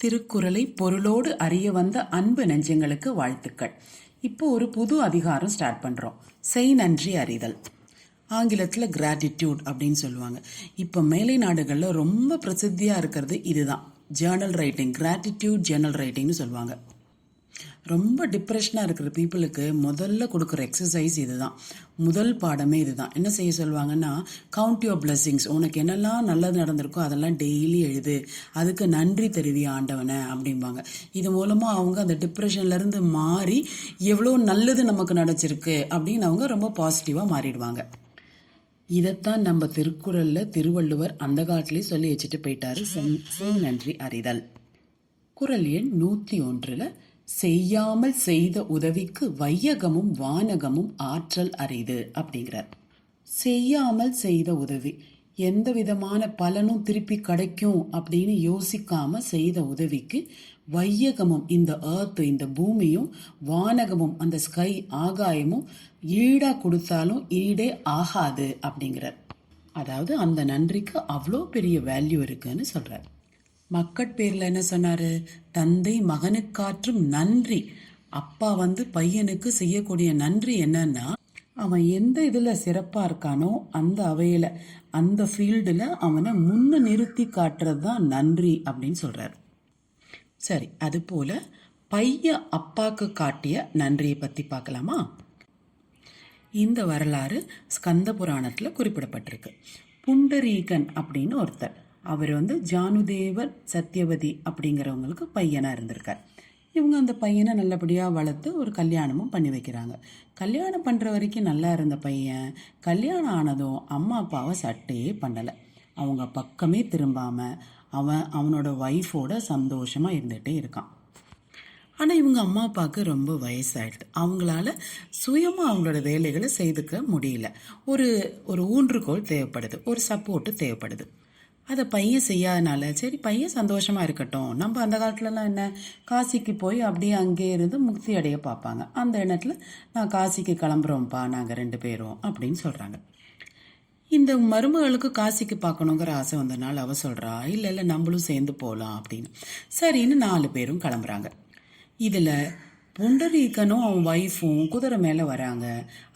திருக்குறளை பொருளோடு அறிய வந்த அன்பு நெஞ்சங்களுக்கு வாழ்த்துக்கள். இப்போ ஒரு புது அதிகாரம் ஸ்டார்ட் பண்றோம். செய் நன்றி அறிதல். ஆங்கிலத்தில் கிராட்டிடியூட் அப்படின்னு சொல்லுவாங்க. இப்போ மேலை நாடுகளில் ரொம்ப பிரசித்தியாக இருக்கிறது இதுதான், ஜேர்னல் ரைட்டிங். கிராட்டிடியூட் ஜேர்னல் ரைட்டிங்னு சொல்லுவாங்க. ரொம்ப டிப்ரெஷனாக இருக்கிற பீப்புளுக்கு முதல்ல கொடுக்குற எக்ஸசைஸ் இதுதான். முதல் பாடமே இதுதான். என்ன செய்ய சொல்லுவாங்கன்னா, கவுண்ட் யுவர் பிளெஸிங்ஸ். உனக்கு என்னெல்லாம் நல்லது நடந்திருக்கோ அதெல்லாம் டெய்லி எழுது, அதுக்கு நன்றி தெரிவி ஆண்டவனை அப்படிம்பாங்க. இது மூலமாக அவங்க அந்த டிப்ரெஷன்லேருந்து மாறி எவ்வளோ நல்லது நமக்கு நடச்சிருக்கு அப்படின்னு அவங்க ரொம்ப பாசிட்டிவாக மாறிடுவாங்க. இதைத்தான் நம்ம திருக்குறளில் திருவள்ளுவர் அந்த காலத்திலே சொல்லி வச்சுட்டு போயிட்டாரு. செய் நன்றி அறிதல். குறள் எண் 101 செய்யாமல் செய்த உதவிக்கு வையகமும் வானகமும் ஆற்றல் அரிது அப்படிங்கிறார். செய்யாமல் செய்த உதவி, எந்த விதமான பலனும் திருப்பி கிடைக்கும் அப்படின்னு யோசிக்காம செய்த உதவிக்கு வையகமும், இந்த எர்த், இந்த பூமியும், வானகமும், அந்த ஸ்கை, ஆகாயமும் ஈடா கொடுத்தாலும் ஈடே ஆகாது அப்படிங்கிறார். அதாவது அந்த நன்றிக்கு அவ்வளோ பெரிய வேல்யூ இருக்குன்னு சொல்றார். மக்கட்பேர்ல என்ன சொன்னாரு? தந்தை மகனுக்காற்றும் நன்றி. அப்பா பையனுக்கு செய்யக்கூடிய நன்றி என்னன்னா, அவன் எந்த இதுல சிறப்பா இருக்கானோ அந்த அவையில, அந்த ஃபீல்டுல அவனை முன்ன நிறுத்தி காட்டுறது தான் நன்றி அப்படின்னு சொல்றாரு. சரி, அது போல பையன் அப்பாக்கு காட்டிய நன்றியை பத்தி பார்க்கலாமா? இந்த வரலாறு ஸ்கந்த புராணத்துல குறிப்பிடப்பட்டிருக்கு. புண்டரீகன் அப்படின்னு ஒருத்தர், அவர் ஜானுதேவர் சத்யவதி அப்படிங்கிறவங்களுக்கு பையனாக இருந்திருக்கார். இவங்க அந்த பையனை நல்லபடியாக வளர்த்து ஒரு கல்யாணமும் பண்ணி வைக்கிறாங்க. கல்யாணம் பண்ணுற வரைக்கும் நல்லா இருந்த பையன் கல்யாணம் ஆனதும் அம்மா அப்பாவை சட்டையே பண்ணலை. அவங்க பக்கமே திரும்பாமல் அவனோட ஒய்ஃபோட சந்தோஷமாக இருந்துகிட்டே இருக்கான். ஆனால் இவங்க அம்மா அப்பாவுக்கு ரொம்ப வயசாயிடுது. அவங்களால சுயமாக அவங்களோட வேலைகளை செய்துக்க முடியல. ஒரு ஊன்றுகோல் தேவைப்படுது, ஒரு சப்போர்ட்டு தேவைப்படுது. அதை பையன் செய்யாதனால சரி பையன் சந்தோஷமாக இருக்கட்டும், நம்ம அந்த காலத்துலலாம் என்ன, காசிக்கு போய் அப்படியே அங்கே இருந்து முக்தி அடைய பார்ப்பாங்க. அந்த எண்ணத்தில் நான் காசிக்கு கிளம்புறோம்ப்பா நாங்கள் 2 பேரும் அப்படின்னு சொல்கிறாங்க. இந்த மருமகளுக்கு காசிக்கு பார்க்கணுங்கிற ஆசை வந்ததுனால அவ சொல்கிறா, இல்லை நம்மளும் சேர்ந்து போகலாம் அப்படின்னு. சரின்னு 4 பேரும் கிளம்புறாங்க. இதில் புண்டரீகனும் அவன் ஒய்ஃபும் குதிரை மேலே வராங்க.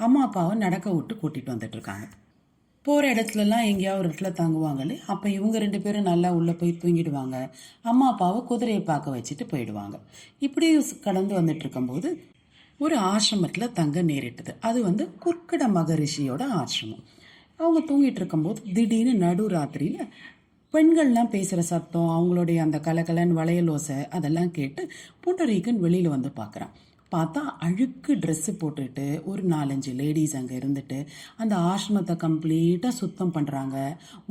அம்மா அப்பாவை நடக்க விட்டு கூட்டிகிட்டு வந்துட்டு இருக்காங்க. போகிற இடத்துலலாம் எங்கேயாவது ஒரு இடத்துல தங்குவாங்களே, அப்போ இவங்க 2 பேரும் நல்லா உள்ளே போய் தூங்கிடுவாங்க. அம்மா அப்பாவை குதிரையை பார்க்க வச்சுட்டு போயிடுவாங்க. இப்படி கடந்து வந்துட்டு இருக்கும்போது ஒரு ஆசிரமத்தில் தங்க நேரிட்டது. அது குர்க்கட மகரிஷியோட ஆசிரமம். அவங்க தூங்கிட்டு இருக்கும்போது திடீர்னு நடு ராத்திரியில் பெண்கள்லாம் பேசுகிற சத்தம், அவங்களுடைய அந்த கலகலன் வளையல் ஓசை அதெல்லாம் கேட்டு புண்டரீகன் வெளியில் பார்க்குறான். பார்த்தா அழுக்கு ட்ரெஸ்ஸு போட்டுட்டு ஒரு 4-5 லேடிஸ் அங்கே இருந்துட்டு அந்த ஆசிரமத்தை கம்ப்ளீட்டாக சுத்தம் பண்ணுறாங்க.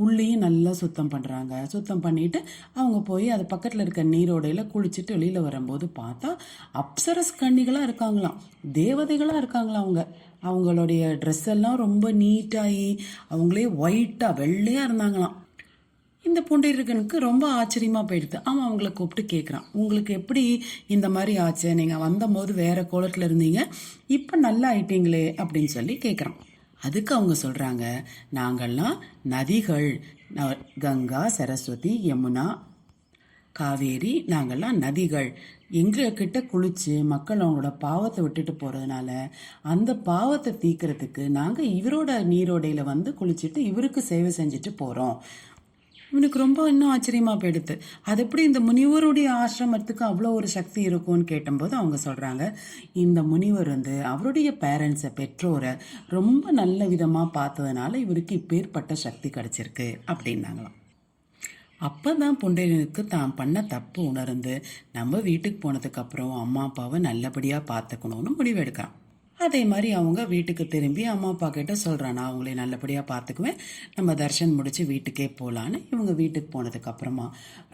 உள்ளேயும் நல்லா சுத்தம் பண்ணுறாங்க. சுத்தம் பண்ணிட்டு அவங்க போய் அது பக்கத்தில் இருக்க நீரோடையில் குளிச்சுட்டு வெளியில் வரும்போது பார்த்தா அப்சரஸ் கன்னிகளாக இருக்காங்களாம், தேவதைகளாக இருக்காங்களாம். அவங்களுடைய ட்ரெஸ் எல்லாம் ரொம்ப நீட்டாகி அவங்களே ஒயிட்டாக வெள்ளையாக இருந்தாங்களாம். இந்த புண்டரீகனுக்கு ரொம்ப ஆச்சரியமாக போயிடுது. அவன் அவங்கள கூப்பிட்டு கேட்குறான், உங்களுக்கு எப்படி இந்த மாதிரி ஆச்சு? நீங்கள் வந்தபோது வேற கோலத்தில் இருந்தீங்க, இப்போ நல்லா ஆயிட்டீங்களே அப்படின்னு சொல்லி கேட்குறான். அதுக்கு அவங்க சொல்கிறாங்க, நாங்கள்லாம் நதிகள், கங்கா, சரஸ்வதி, யமுனா, காவேரி, நாங்கள்லாம் நதிகள். எங்ககிட்ட குளிச்சு மக்கள் அவங்களோட பாவத்தை விட்டுட்டு போகிறதுனால அந்த பாவத்தை தீக்கிறதுக்கு நாங்கள் இவரோட நீரோடையில் குளிச்சுட்டு இவருக்கு சேவை செஞ்சுட்டு போகிறோம். இவனுக்கு ரொம்ப இன்னும் ஆச்சரியமாக போயிடுது. அது எப்படி இந்த முனிவருடைய ஆசிரமத்துக்கு அவ்வளோ ஒரு சக்தி இருக்கும்னு கேட்டபோது அவங்க சொல்கிறாங்க, இந்த முனிவர் அவருடைய பேரண்ட்ஸை, பெற்றோரை ரொம்ப நல்ல விதமாக பார்த்ததுனால இவருக்கு இப்பேற்பட்ட சக்தி கிடைச்சிருக்கு அப்படின்னாங்களாம். அப்போ தான் புண்டரீகனுக்கு தான் பண்ண தப்பு உணர்ந்து நம்ம வீட்டுக்கு போனதுக்கப்புறம் அம்மா அப்பாவை நல்லபடியாக பார்த்துக்கணும்னு முடிவெடுக்கிறான். அதே மாதிரி அவங்க வீட்டுக்கு திரும்பி அம்மா அப்பா கிட்ட சொல்கிறான், நான் அவங்களே நல்லபடியாக பார்த்துக்குவேன், நம்ம தர்ஷன் முடித்து வீட்டுக்கே போகலான்னு. இவங்க வீட்டுக்கு போனதுக்கு அப்புறமா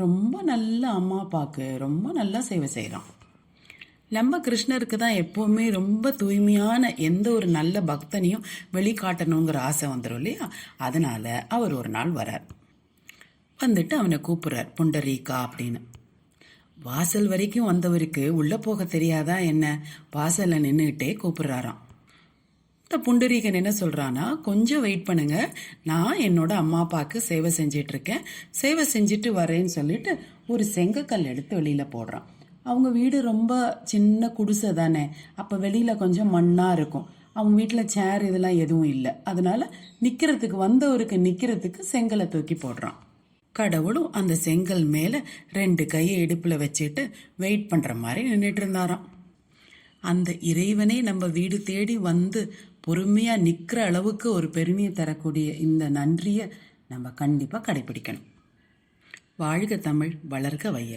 ரொம்ப நல்ல அம்மா அப்பாவுக்கு ரொம்ப நல்லா சேவை செய்கிறான். நம்ம கிருஷ்ணருக்கு தான் எப்போவுமே ரொம்ப தூய்மையான எந்த ஒரு நல்ல பக்தனையும் வெளிக்காட்டணுங்கிற ஆசை வந்துடும் இல்லையா? அதனால அவர் ஒரு நாள் வரார். வந்துட்டு அவனை கூப்பிட்றார், புண்டரீகா அப்படின்னு. வாசல் வரைக்கும் வந்தவருக்கு உள்ளே போக தெரியாதா என்ன? வாசலில் நின்றுக்கிட்டே கூப்பிடுறாராம். இந்த புண்டரீகன் என்ன சொல்கிறான்னா, கொஞ்சம் வெயிட் பண்ணுங்க, நான் என்னோட அம்மா அப்பாவுக்கு சேவை செஞ்சிட்ருக்கேன், சேவை செஞ்சுட்டு வரேன்னு சொல்லிட்டு ஒரு செங்கக்கல் எடுத்து வெளியில் போடுறான். அவங்க வீடு ரொம்ப சின்ன குடிசை தானே, அப்போ வெளியில் கொஞ்சம் மண்ணாக இருக்கும். அவங்க வீட்டில் சேர் இதெல்லாம் எதுவும் இல்லை. அதனால நிற்கிறதுக்கு வந்தவருக்கு நிற்கிறதுக்கு செங்கலை தூக்கி போடுறான். கடவுளும் அந்த செங்கல் மேலே 2 கையை இடுப்பில் வச்சுட்டு வெயிட் பண்ணுற மாதிரி நின்றுட்டு இருந்தாராம். அந்த இறைவனே நம்ம வீடு தேடி வந்து பொறுமையாக நிற்கிற அளவுக்கு ஒரு பெருமையை தரக்கூடிய இந்த நன்றியை நம்ம கண்டிப்பாக கடைபிடிக்கணும். வாழ்க தமிழ், வளர்க வையகம்.